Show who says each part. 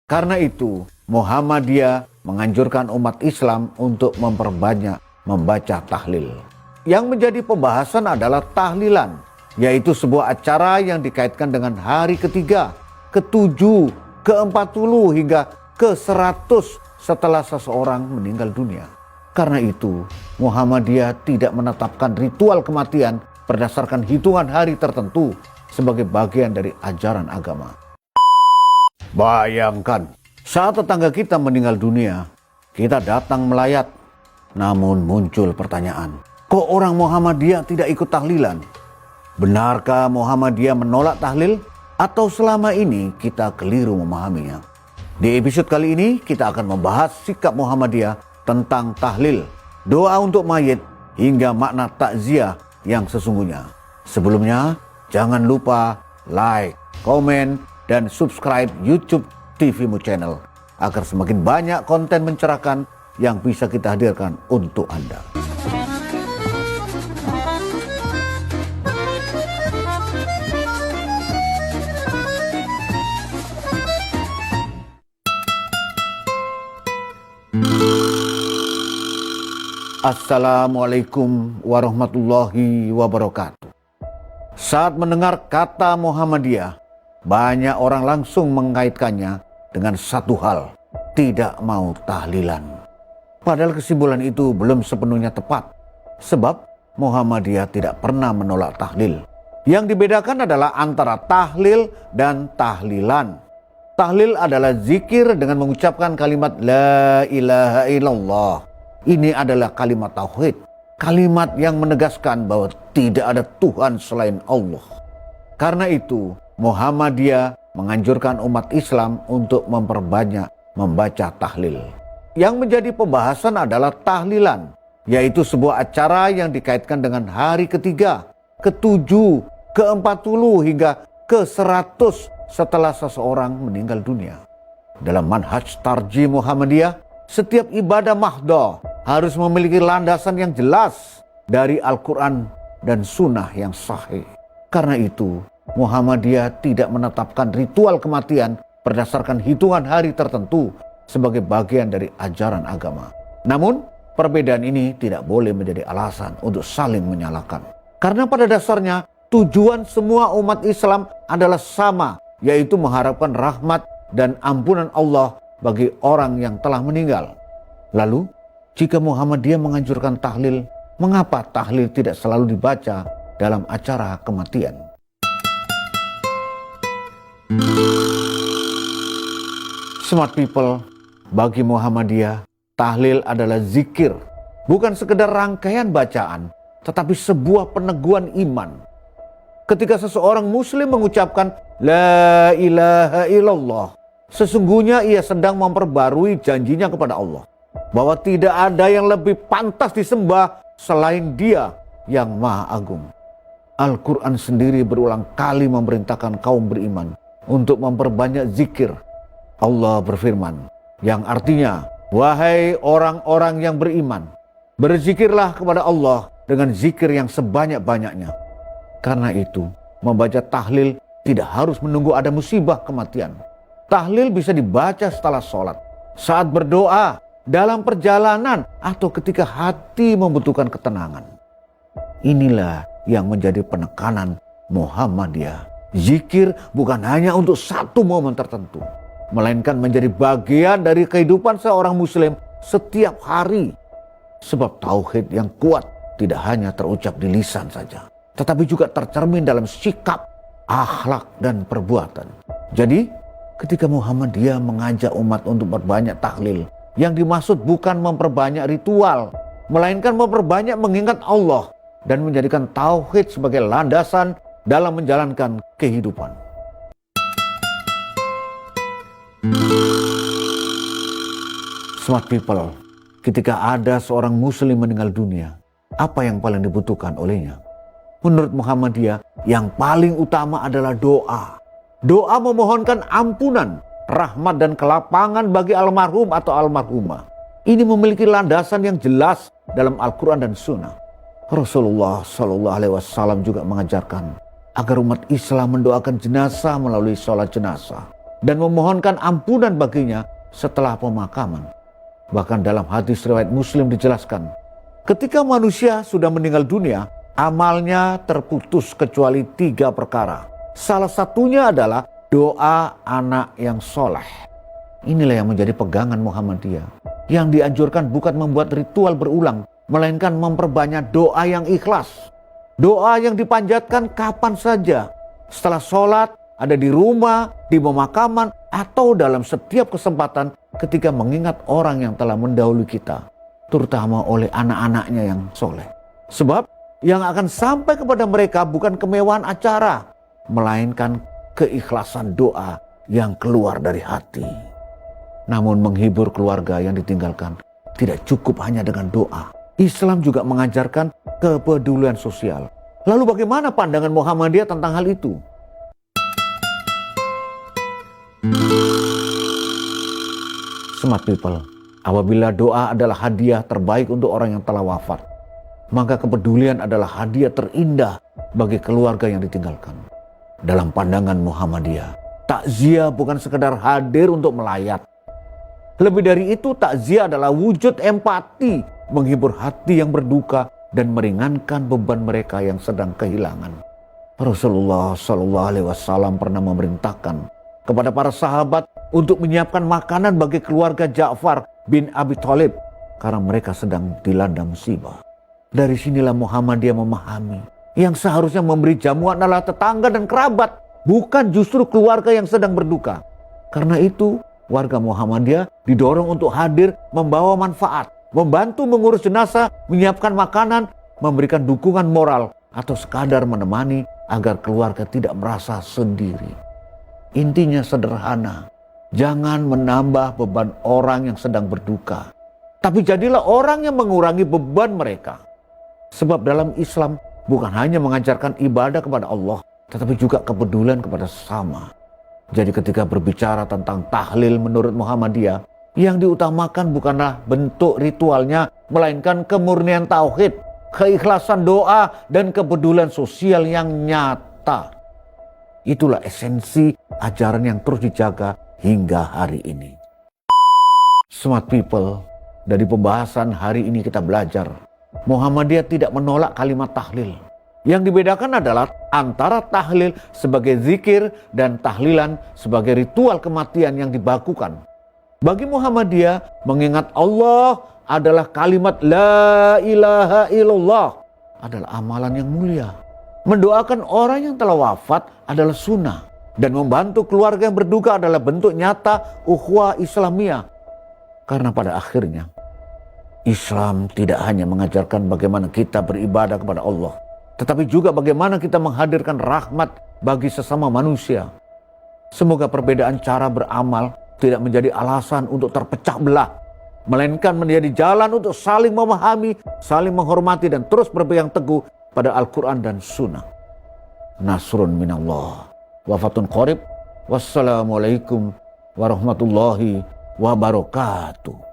Speaker 1: Karena itu, Muhammadiyah menganjurkan umat Islam untuk memperbanyak membaca tahlil. Yang menjadi pembahasan adalah tahlilan, yaitu sebuah acara yang dikaitkan dengan hari ketiga, ke-7, ke-40 hingga ke-100 setelah seseorang meninggal dunia. Karena itu, Muhammadiyah tidak menetapkan ritual kematian berdasarkan hitungan hari tertentu sebagai bagian dari ajaran agama. Bayangkan, saat tetangga kita meninggal dunia, kita datang melayat. Namun muncul pertanyaan, kok orang Muhammadiyah tidak ikut tahlilan? Benarkah Muhammadiyah menolak tahlil? Atau selama ini kita keliru memahaminya? Di episode kali ini kita akan membahas sikap Muhammadiyah tentang tahlil, doa untuk mayit, hingga makna takziah yang sesungguhnya. Sebelumnya, jangan lupa like, komen, dan subscribe YouTube TVmu Channel agar semakin banyak konten mencerahkan yang bisa kita hadirkan untuk Anda. Assalamualaikum warahmatullahi wabarakatuh. Saat mendengar kata Muhammadiyah, banyak orang langsung mengaitkannya dengan satu hal, tidak mau tahlilan. Padahal kesimpulan itu belum sepenuhnya tepat, sebab Muhammadiyah tidak pernah menolak tahlil. Yang dibedakan adalah antara tahlil dan tahlilan. Tahlil adalah zikir dengan mengucapkan kalimat La ilaha illallah. Ini adalah kalimat tauhid, kalimat yang menegaskan bahwa tidak ada Tuhan selain Allah. Karena itu, Muhammadiyah menganjurkan umat Islam untuk memperbanyak membaca tahlil. Yang menjadi pembahasan adalah tahlilan, yaitu sebuah acara yang dikaitkan dengan hari ketiga, ke-7, ke-40 hingga ke-100 setelah seseorang meninggal dunia. Dalam manhaj tarjih Muhammadiyah, setiap ibadah mahdoh harus memiliki landasan yang jelas dari Al-Quran dan Sunnah yang sahih. Karena itu, Muhammadiyah tidak menetapkan ritual kematian berdasarkan hitungan hari tertentu sebagai bagian dari ajaran agama. Namun, perbedaan ini tidak boleh menjadi alasan untuk saling menyalahkan. Karena pada dasarnya, tujuan semua umat Islam adalah sama, yaitu mengharapkan rahmat dan ampunan Allah bagi orang yang telah meninggal. Lalu, jika Muhammadiyah menganjurkan tahlil, mengapa tahlil tidak selalu dibaca dalam acara kematian? Smart people, bagi Muhammadiyah, tahlil adalah zikir, bukan sekedar rangkaian bacaan, tetapi sebuah peneguhan iman. Ketika seseorang muslim mengucapkan La ilaha illallah, sesungguhnya ia sedang memperbarui janjinya kepada Allah, bahwa tidak ada yang lebih pantas disembah selain Dia yang Maha Agung. Al-Quran sendiri berulang kali memerintahkan kaum beriman untuk memperbanyak zikir. Allah berfirman, yang artinya, wahai orang-orang yang beriman, berzikirlah kepada Allah dengan zikir yang sebanyak-banyaknya. Karena itu, membaca tahlil tidak harus menunggu ada musibah kematian. Tahlil bisa dibaca setelah sholat, saat berdoa, dalam perjalanan, atau ketika hati membutuhkan ketenangan. Inilah yang menjadi penekanan Muhammadiyah. Zikir bukan hanya untuk satu momen tertentu, melainkan menjadi bagian dari kehidupan seorang muslim setiap hari. Sebab tauhid yang kuat tidak hanya terucap di lisan saja, tetapi juga tercermin dalam sikap, akhlak, dan perbuatan. Jadi, ketika Muhammadiyah mengajak umat untuk berbanyak tahlil, yang dimaksud bukan memperbanyak ritual, melainkan memperbanyak mengingat Allah dan menjadikan tauhid sebagai landasan dalam menjalankan kehidupan. Smart people, ketika ada seorang muslim meninggal dunia, apa yang paling dibutuhkan olehnya? Menurut Muhammadiyah, yang paling utama adalah doa. Doa memohonkan ampunan, rahmat, dan kelapangan bagi almarhum atau almarhumah. Ini memiliki landasan yang jelas dalam Al-Quran dan Sunnah. Rasulullah SAW juga mengajarkan agar umat Islam mendoakan jenazah melalui sholat jenazah. dan memohonkan ampunan baginya setelah pemakaman. Bahkan dalam hadis riwayat Muslim dijelaskan, ketika manusia sudah meninggal dunia, amalnya terputus kecuali 3 perkara. Salah satunya adalah doa anak yang soleh. Inilah yang menjadi pegangan Muhammadiyah. Yang dianjurkan bukan membuat ritual berulang, melainkan memperbanyak doa yang ikhlas. Doa yang dipanjatkan kapan saja. Setelah sholat, ada di rumah, di pemakaman, atau dalam setiap kesempatan ketika mengingat orang yang telah mendahului kita. Terutama oleh anak-anaknya yang soleh. Sebab yang akan sampai kepada mereka bukan kemewahan acara, melainkan keikhlasan doa yang keluar dari hati. Namun menghibur keluarga yang ditinggalkan tidak cukup hanya dengan doa. Islam juga mengajarkan kepedulian sosial. Lalu bagaimana pandangan Muhammadiyah tentang hal itu? Smart people, apabila doa adalah hadiah terbaik untuk orang yang telah wafat, maka kepedulian adalah hadiah terindah bagi keluarga yang ditinggalkan. Dalam pandangan Muhammadiyah, takziah bukan sekedar hadir untuk melayat. Lebih dari itu, takziah adalah wujud empati, menghibur hati yang berduka dan meringankan beban mereka yang sedang kehilangan. Rasulullah SAW pernah memerintahkan kepada para sahabat untuk menyiapkan makanan bagi keluarga Ja'far bin Abi Thalib karena mereka sedang dilanda musibah. Dari sinilah Muhammadiyah memahami yang seharusnya memberi jamuan adalah tetangga dan kerabat, bukan justru keluarga yang sedang berduka. Karena itu, warga Muhammadiyah didorong untuk hadir membawa manfaat, membantu mengurus jenazah, menyiapkan makanan, memberikan dukungan moral, atau sekadar menemani agar keluarga tidak merasa sendiri. Intinya sederhana, jangan menambah beban orang yang sedang berduka, tapi jadilah orang yang mengurangi beban mereka. Sebab dalam Islam bukan hanya mengajarkan ibadah kepada Allah, tetapi juga kepedulian kepada sesama. Jadi ketika berbicara tentang tahlil menurut Muhammadiyah, yang diutamakan bukanlah bentuk ritualnya, melainkan kemurnian tauhid, keikhlasan doa, dan kepedulian sosial yang nyata. Itulah esensi ajaran yang terus dijaga hingga hari ini. Smart people, dari pembahasan hari ini kita belajar, Muhammadiyah tidak menolak kalimat tahlil. Yang dibedakan adalah antara tahlil sebagai zikir dan tahlilan sebagai ritual kematian yang dibakukan. Bagi Muhammadiyah, mengingat Allah adalah kalimat la ilaha illallah, adalah amalan yang mulia. Mendoakan orang yang telah wafat adalah sunnah. Dan membantu keluarga yang berduka adalah bentuk nyata ukhuwah Islamiyah. Karena pada akhirnya, Islam tidak hanya mengajarkan bagaimana kita beribadah kepada Allah, tetapi juga bagaimana kita menghadirkan rahmat bagi sesama manusia. Semoga perbedaan cara beramal tidak menjadi alasan untuk terpecah belah, melainkan menjadi jalan untuk saling memahami, saling menghormati, dan terus berpegang teguh pada Al-Quran dan Sunnah. Nasrun minallah, wafatun qarib. Wassalamualaikum warahmatullahi wabarakatuh.